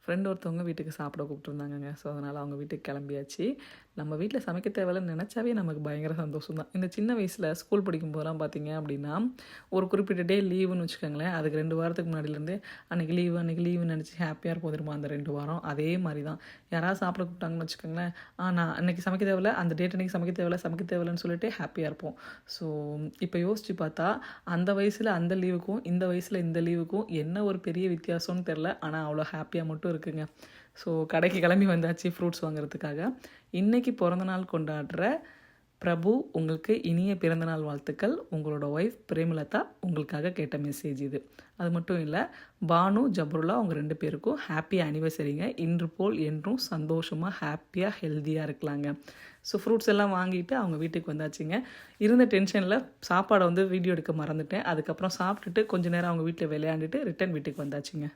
Friend ஒருத்தவங்க வீட்டுக்கு சாப்பிட கூப்பிட்டுருந்தாங்கங்க. ஸோ அதனால் அவங்க வீட்டுக்கு கிளம்பியாச்சு. நம்ம வீட்டில் சமைக்க தேவையில்லன்னு நினச்சாவே நமக்கு பயங்கர சந்தோஷம் தான். இந்த சின்ன வயசில் ஸ்கூல் படிக்கும்போதெல்லாம் பார்த்தீங்க அப்படின்னா, ஒரு குறிப்பிட்ட டே லீவுன்னு வச்சுக்கோங்களேன், அதுக்கு 2 வாரத்துக்கு முன்னாடிலேருந்தே அன்றைக்கி லீவுன்னு நினச்சி ஹாப்பியாக இருப்போம் தெரியுமா அந்த 2 வாரம். அதே மாதிரி தான் யாராவது சாப்பிட கூப்பிட்டாங்கன்னு வச்சுக்கோங்களேன், நான் அன்றைக்கி சமைக்க தேவையில்ல, அந்த டேட் அன்றைக்கி சமைக்க தேவையில்லன்னு சொல்லிட்டு ஹாப்பியாக இருப்போம். ஸோ இப்போ யோசித்து பார்த்தா அந்த வயசில் அந்த லீவுக்கும் இந்த வயசில் இந்த லீவுக்கும் என்ன ஒரு பெரிய வித்தியாசம்னு தெரில. ஆனால் அவ்வளோ ஹாப்பியாக மட்டும் இருக்குங்க. ஸோ கடைக்கு கிளம்பி வந்தாச்சு ஃப்ரூட்ஸ் வாங்குறதுக்காக. இன்றைக்கி பிறந்தநாள் கொண்டாடுற பிரபு, உங்களுக்கு இனிய பிறந்தநாள் வாழ்த்துக்கள். உங்களோட ஒய்ஃப் பிரேமலதா உங்களுக்காக கேட்ட மெசேஜ் இது. அது மட்டும் இல்லை, பானு, ஜபருல்லா அவங்க 2 பேருக்கும் ஹாப்பி ஆனிவர்சரிங்க. இன்று போல் என்றும் சந்தோஷமாக ஹாப்பியாக ஹெல்த்தியாக இருக்கலாங்க. ஸோ ஃப்ரூட்ஸ் எல்லாம் வாங்கிட்டு அவங்க வீட்டுக்கு வந்தாச்சுங்க. இருந்த டென்ஷனில் சாப்பாடை வீடியோ எடுக்க மறந்துட்டேன். அதுக்கப்புறம் சாப்பிட்டுட்டு கொஞ்சம் நேரம் அவங்க வீட்டில் விளையாண்டுட்டு ரிட்டன் வீட்டுக்கு வந்தாச்சுங்க.